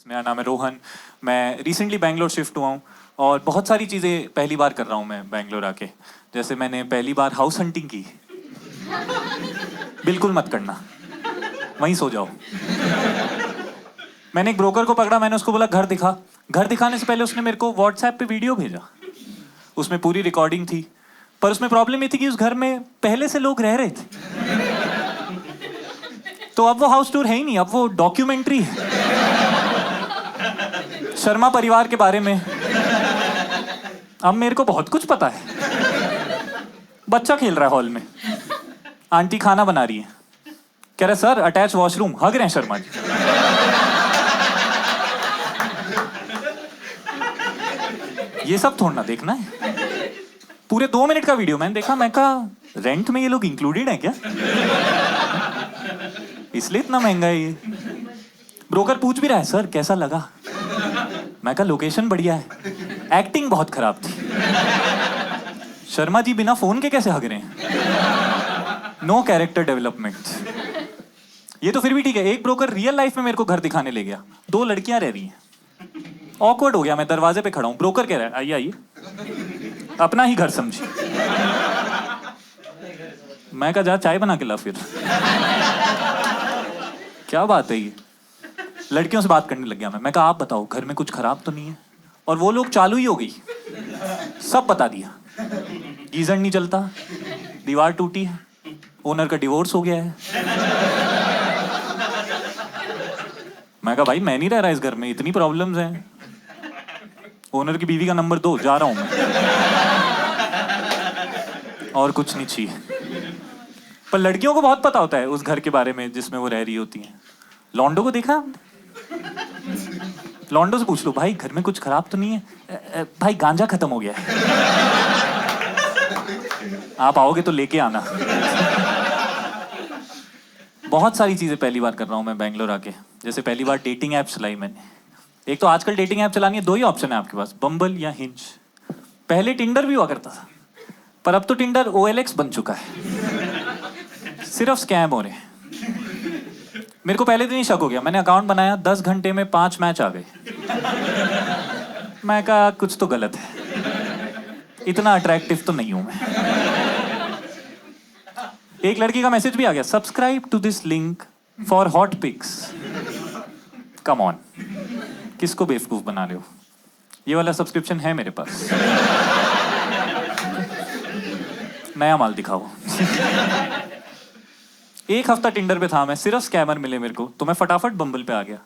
मेरा नाम है रोहन। मैं रिसेंटली बैंगलोर शिफ्ट हुआ हूँ और बहुत सारी चीज़ें पहली बार कर रहा हूँ मैं बैंगलोर आके। जैसे मैंने पहली बार हाउस हंटिंग की। बिल्कुल मत करना, वहीं सो जाओ। मैंने एक ब्रोकर को पकड़ा, मैंने उसको बोला घर दिखा। घर दिखाने से पहले उसने मेरे को व्हाट्सएप पे वीडियो भेजा, उसमें पूरी रिकॉर्डिंग थी। पर उसमें प्रॉब्लम ये थी कि उस घर में पहले से लोग रह रहे थे। तो अब वो हाउस टूर है ही नहीं, अब वो डॉक्यूमेंट्री है शर्मा परिवार के बारे में। अब मेरे को बहुत कुछ पता है। बच्चा खेल रहा है हॉल में, आंटी खाना बना रही है, कह रहे सर अटैच वॉशरूम, हग रहे हैं शर्मा जी। ये सब थोड़ा ना देखना है। पूरे 2 मिनट का वीडियो मैंने देखा, मैं कहा रेंट में ये लोग इंक्लूडेड है क्या? इसलिए इतना महंगा है ये। ब्रोकर पूछ भी रहा है सर कैसा लगा? मैं कहा लोकेशन बढ़िया है, एक्टिंग बहुत खराब थी। शर्मा जी बिना फोन के कैसे हग रहे हैं? No character development. ये तो फिर भी ठीक है। एक ब्रोकर रियल लाइफ में मेरे को घर दिखाने ले गया, 2 लड़कियां रह रही हैं। ऑकवर्ड हो गया, मैं दरवाजे पे खड़ा हूं, ब्रोकर कह रहा है आइए आइए, अपना ही घर समझी। मैं कहा जा चाय बना के ला फिर। क्या बात है ये? लड़कियों से बात करने लग गया मैं कहा आप बताओ घर में कुछ खराब तो नहीं है? और वो लोग चालू ही हो गई, सब बता दिया। गीजर नहीं चलता, दीवार टूटी है, ओनर का डिवोर्स हो गया है। मैं कहा भाई मैं नहीं रह रहा इस घर में, इतनी प्रॉब्लम्स हैं। ओनर की बीवी का नंबर दो, जा रहा हूं मैं। और कुछ नहीं चाहिए। पर लड़कियों को बहुत पता होता है उस घर के बारे में जिसमें वो रह रही होती हैं। लॉन्डो को देखा? लॉन्डो से पूछ लो भाई घर में कुछ खराब तो नहीं है? भाई गांजा खत्म हो गया है, आप आओगे तो लेके आना। बहुत सारी चीजें पहली बार कर रहा हूं मैं बैंगलोर आके। जैसे पहली बार डेटिंग ऐप चलाई मैंने। एक तो आजकल डेटिंग ऐप चलानी है, 2 ही ऑप्शन है आपके पास, बम्बल या हिंज। पहले टिंडर भी हुआ करता था, पर अब तो टिंडर OLX बन चुका है, सिर्फ स्कैम हो रहे हैं। मेरे को पहले दिन ही शक हो गया, मैंने अकाउंट बनाया, 10 घंटे में 5 मैच आ गए। मैं कहा कुछ तो गलत है, इतना अट्रैक्टिव तो नहीं हूं मैं। एक लड़की का मैसेज भी आ गया, subscribe to this link for hot pics. Come on, किसको बेवकूफ बना रहे हो? ये वाला सब्सक्रिप्शन है मेरे पास, नया माल दिखाओ। एक हफ्ता टिंडर पे था मैं, सिर्फ स्कैमर मिले मेरे को, तो मैं फटाफट बम्बल पे आ गया।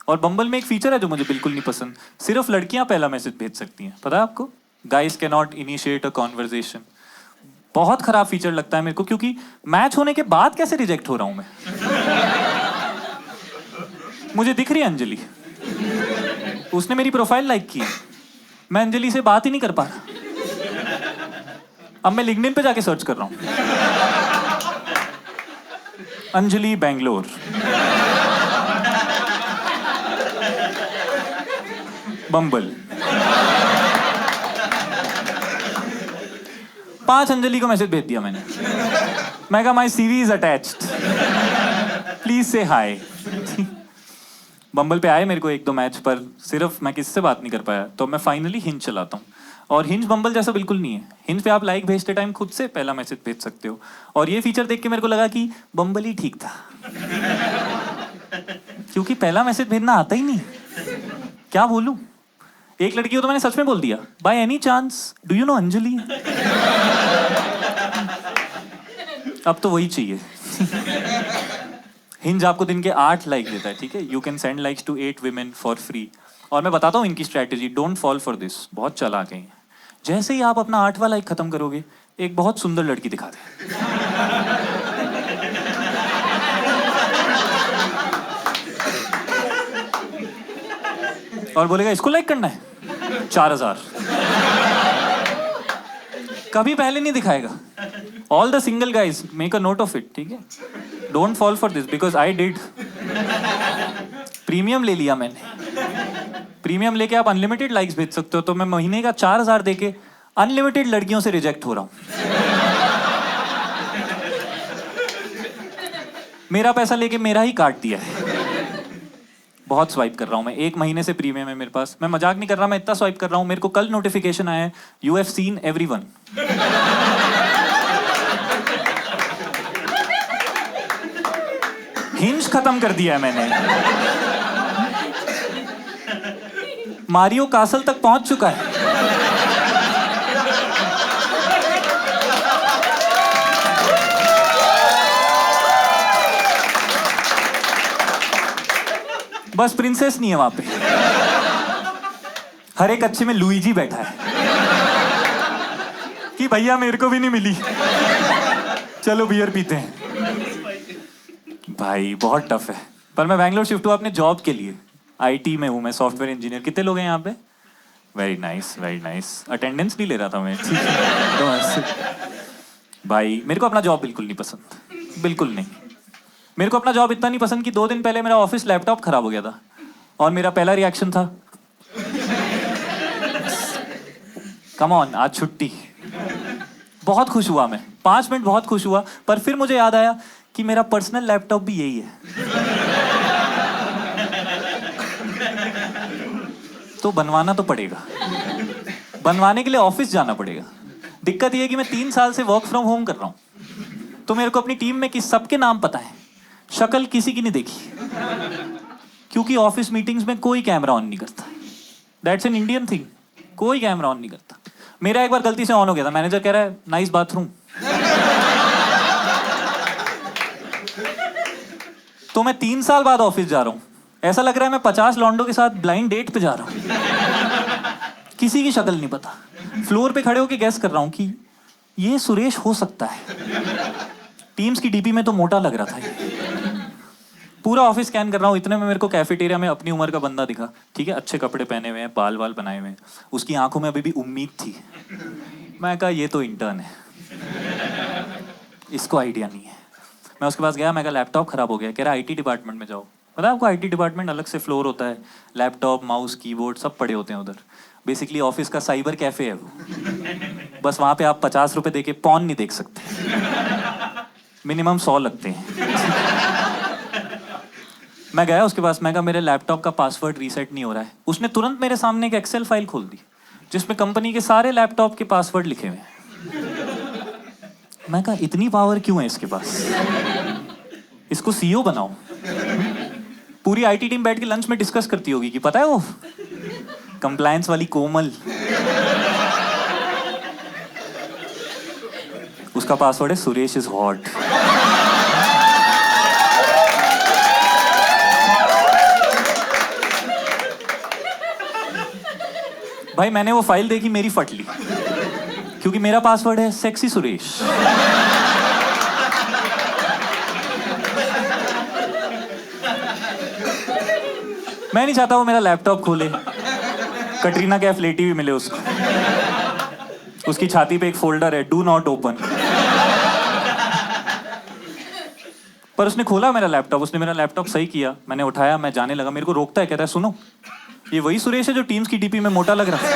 और बम्बल में एक फीचर है जो मुझे बिल्कुल नहीं पसंद, सिर्फ लड़कियां पहला मैसेज भेज सकती हैं, पता है आपको? Guys can not initiate a conversation. बहुत खराब फीचर लगता है मेरे को, क्योंकि मैच होने के बाद कैसे रिजेक्ट हो रहा हूं मैं? मुझे दिख रही है अंजलि, उसने मेरी प्रोफाइल लाइक की, मैं अंजलि से बात ही नहीं कर पा रहा। अब मैं लिंक्डइन पे जाके सर्च कर रहा हूं, अंजलि बैंगलोर, बम्बल। 5 अंजलि को मैसेज भेज दिया मैंने। मैं कहा माई CV इज अटैच्ड, प्लीज से हाय। बम्बल पे आए मेरे को 1-2 मैच, पर सिर्फ मैं किससे बात नहीं कर पाया। तो मैं फाइनली हिंज चलाता हूँ, और हिंज बम्बल जैसा बिल्कुल नहीं है। हिंज पे आप लाइक भेजते टाइम खुद से पहला मैसेज भेज सकते हो, और ये फीचर देख के मेरे को लगा कि बम्बल ही ठीक था, क्योंकि पहला मैसेज भेजना आता ही नहीं। क्या बोलूं? एक लड़की को तो मैंने सच में बोल दिया, by any chance do you know Anjali? अब तो वही चाहिए। हिंज आपको दिन के 8 लाइक देता है, ठीक है? You can send likes to 8 women for free. और मैं बताता हूँ इनकी strategy, don't fall for this, बहुत चालाक है। जैसे ही आप अपना 8वां लाइक खत्म करोगे, एक बहुत सुंदर लड़की दिखा दे, और बोलेगा इसको लाइक करना है, 4000। कभी पहले नहीं दिखाएगा। All the single guys make a note of it, ठीक है? Don't fall for this, because I did. Premium ले लिया मैंने। प्रीमियम लेके आप अनलिमिटेड लाइक्स भेज सकते हो, तो मैं महीने का 4000 देके अनलिमिटेड लड़कियों से रिजेक्ट हो रहा हूं। मेरा पैसा लेके मेरा ही काट दिया है। बहुत स्वाइप कर रहा हूँ मैं, 1 महीने से प्रीमियम है मेरे पास, मैं मजाक नहीं कर रहा, मैं इतना स्वाइप कर रहा हूँ। मेरे को कल नोटिफिकेशन आया है, you have seen everyone. Hinge खत्म कर दिया है मैंने, मारियो कासल तक पहुंच चुका है। बस प्रिंसेस नहीं है वहां पे, हर एक अच्छे में लुईजी बैठा है कि भैया मेरे को भी नहीं मिली, चलो बियर पीते हैं। भाई बहुत टफ है। पर मैं बैंगलोर शिफ्ट हुआ अपने जॉब के लिए, आईटी में हूँ मैं, सॉफ्टवेयर इंजीनियर। कितने लोग हैं यहाँ पे? Very nice very nice. Attendance नहीं ले रहा था मैं। भाई मेरे को अपना जॉब बिल्कुल नहीं पसंद, बिल्कुल नहीं। मेरे को अपना जॉब इतना नहीं पसंद कि 2 दिन पहले मेरा ऑफिस लैपटॉप खराब हो गया था और मेरा पहला रिएक्शन था कम ऑन आज छुट्टी। बहुत खुश हुआ मैं, 5 मिनट बहुत खुश हुआ, पर फिर मुझे याद आया कि मेरा पर्सनल लैपटॉप भी यही है। तो बनवाना तो पड़ेगा, बनवाने के लिए ऑफिस जाना पड़ेगा। दिक्कत यह है कि मैं 3 साल से वर्क फ्रॉम होम कर रहा हूं, तो मेरे को अपनी टीम में सबके नाम पता है, शक्ल किसी की नहीं देखी, क्योंकि ऑफिस मीटिंग्स में कोई कैमरा ऑन नहीं करता। दैट्स एन इंडियन थिंग, कोई कैमरा ऑन नहीं करता। मेरा एक बार गलती से ऑन हो गया था, मैनेजर कह रहा है नाइस बाथरूम, तो मैं 3 साल बाद ऑफिस जा रहा हूं, ऐसा लग रहा है मैं 50 लॉन्डो के साथ ब्लाइंड डेट पे जा रहा हूं। किसी की शक्ल नहीं पता, फ्लोर पे खड़े होके गैस कर रहा हूं कि ये सुरेश हो सकता है। टीम्स की डीपी में तो मोटा लग रहा था ये। पूरा ऑफिस स्कैन कर रहा हूँ, इतने में मेरे को कैफेटेरिया में अपनी उम्र का बंदा दिखा, ठीक है, अच्छे कपड़े पहने हुए हैं, बाल वाल बनाए हुए हैं, उसकी आंखों में अभी भी उम्मीद थी। मैं कहा ये तो इंटर्न है, इसको आइडिया नहीं है। मैं उसके पास गया, मैं कहा लैपटॉप खराब हो गया। कह रहा आईटी डिपार्टमेंट में जाओ। पता है आपको, आईटी डिपार्टमेंट अलग से फ्लोर होता है, लैपटॉप माउस कीबोर्ड सब पड़े होते हैं उधर। बेसिकली ऑफिस का साइबर कैफे है वो, बस वहाँ पे आप 50 रुपये दे के पॉन नहीं देख सकते, मिनिमम 100 लगते हैं। मैं गया उसके पास, मैं कहा मेरे लैपटॉप का पासवर्ड रीसेट नहीं हो रहा है। उसने तुरंत मेरे सामने एक एक्सेल फाइल खोल दी जिसमें कंपनी के सारे लैपटॉप के पासवर्ड लिखे हुए हैं। मैं कहा इतनी पावर क्यों है इसके पास, इसको सीईओ बनाओ। पूरी आईटी टीम बैठ के लंच में डिस्कस करती होगी कि पता है वो कंप्लायंस वाली कोमल, उसका पासवर्ड है सुरेश इज हॉट। भाई मैंने वो फाइल देखी, मेरी फट ली, क्योंकि मेरा पासवर्ड है सेक्सी सुरेश। मैं नहीं चाहता वो मेरा लैपटॉप खोले, कटरीना कैफ लेटी हुई मिले उसको, उसकी छाती पे एक फोल्डर है डू नॉट ओपन। पर उसने खोला मेरा लैपटॉप, उसने मेरा लैपटॉप सही किया, मैंने उठाया, मैं जाने लगा, मेरे को रोकता है, कहता है सुनो ये वही सुरेश है जो टीम्स की डीपी में मोटा लग रहा है।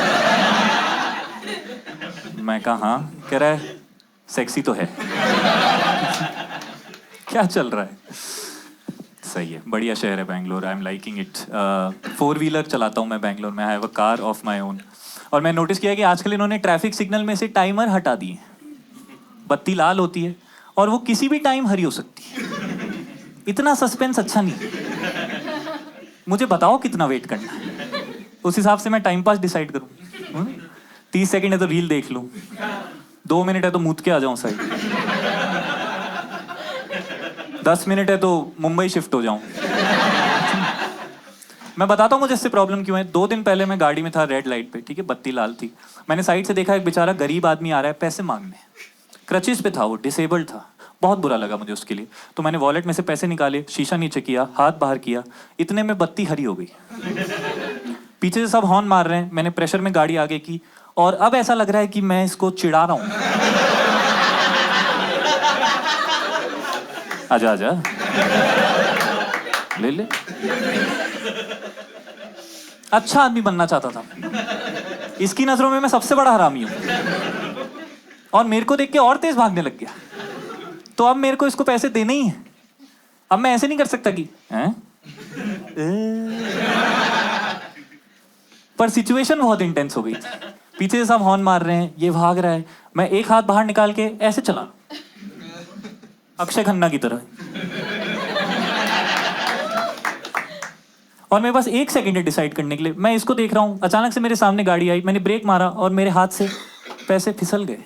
मैं कहा हाँ। कह रहा है सेक्सी तो है। क्या चल रहा है? सही है, बढ़िया शहर है Bangalore, I am liking it. 4 wheeler चलाता हूँ मैं बैंगलोर में, I have a car of my own. और मैं नोटिस किया कि आजकल इन्होंने ट्रैफिक सिग्नल में से टाइमर हटा दिए। बत्ती लाल होती है और वो किसी भी टाइम हरी हो सकती है। इतना सस्पेंस अच्छा नहीं, मुझे बताओ कितना वेट करना है, उस हिसाब से मैं टाइम पास डिसाइड करूँ। 30 सेकंड है तो रील देख लूँ, 2 मिनट है तो मूत के आ जाऊँ साइड, 10 मिनट है तो मुंबई शिफ्ट हो जाऊँ। मैं बताता हूँ मुझे इससे प्रॉब्लम क्यों है। 2 दिन पहले मैं गाड़ी में था, रेड लाइट पे, ठीक है, बत्ती लाल थी। मैंने साइड से देखा एक बेचारा गरीब आदमी आ रहा है पैसे मांगने, क्रचिस पे था वो, डिसेबल्ड था। बहुत बुरा लगा मुझे उसके लिए, तो मैंने वॉलेट में से पैसे निकाले, शीशा नीचे किया, हाथ बाहर किया, इतने में बत्ती हरी हो गई। पीछे से सब हॉर्न मार रहे हैं, मैंने प्रेशर में गाड़ी आगे की, और अब ऐसा लग रहा है कि मैं इसको चिढ़ा रहा हूं। आजा आजा, ले ले। अच्छा आदमी बनना चाहता था, इसकी नजरों में मैं सबसे बड़ा हरामी हूं, और मेरे को देख के और तेज भागने लग गया। तो अब मेरे को इसको पैसे देने ही है। अब मैं ऐसे नहीं कर सकता कि हैं? पर सिचुएशन बहुत इंटेंस हो गई थी। पीछे से सब हॉर्न मार रहे हैं, ये भाग रहा है, मैं एक हाथ बाहर निकाल के ऐसे चला अक्षय खन्ना की तरह। और मेरे पास 1 सेकंड है डिसाइड करने के लिए। मैं इसको देख रहा हूँ, अचानक से मेरे सामने गाड़ी आई, मैंने ब्रेक मारा और मेरे हाथ से पैसे फिसल गए।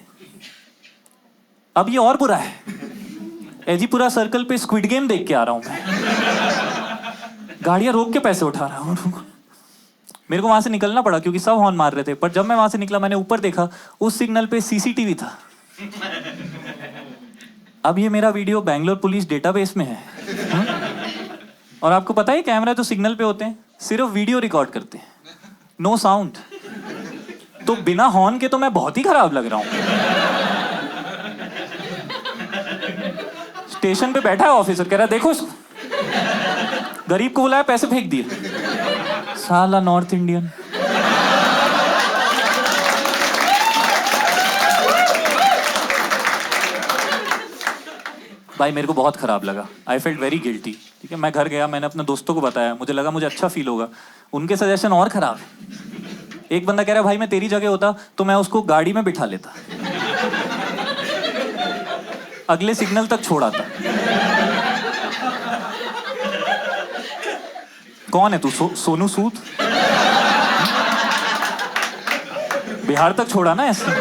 अब ये और बुरा है, एजीपुरा सर्कल पे स्क्विड गेम देख के आ रहा हूं मैं, गाड़ियां रोक के पैसे उठा रहा हूं। मेरे को वहां से निकलना पड़ा क्योंकि सब हॉर्न मार रहे थे। पर जब मैं वहां से निकला, मैंने ऊपर देखा, उस सिग्नल पे सीसीटीवी था। अब ये मेरा वीडियो बैंगलोर पुलिस डेटाबेस में है। और आपको पता है कैमरा जो सिग्नल पे होते हैं सिर्फ वीडियो रिकॉर्ड करते हैं, नो साउंड। तो बिना हॉर्न के तो मैं बहुत ही खराब लग रहा हूं। स्टेशन पे बैठा है ऑफिसर, कह रहा है देखो इसको, गरीब को बुलाया, पैसे फेंक दिए, साला नॉर्थ इंडियन। भाई मेरे को बहुत खराब लगा, आई फेल्ट वेरी गिल्टी। ठीक है, मैं घर गया, मैंने अपने दोस्तों को बताया, मुझे लगा मुझे अच्छा फील होगा। उनके सजेशन और खराब है। एक बंदा कह रहा है भाई मैं तेरी जगह होता तो मैं उसको गाड़ी में बिठा लेता, अगले सिग्नल तक छोड़ा था। कौन है तू? सोनू सूद? बिहार तक छोड़ा ना ऐसे।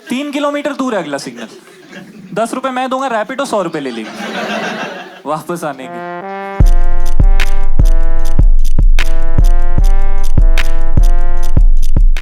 3 किलोमीटर दूर है अगला सिग्नल, 10 रुपए मैं दूंगा, रैपिडो 100 रुपए ले लेगी वापस आने के।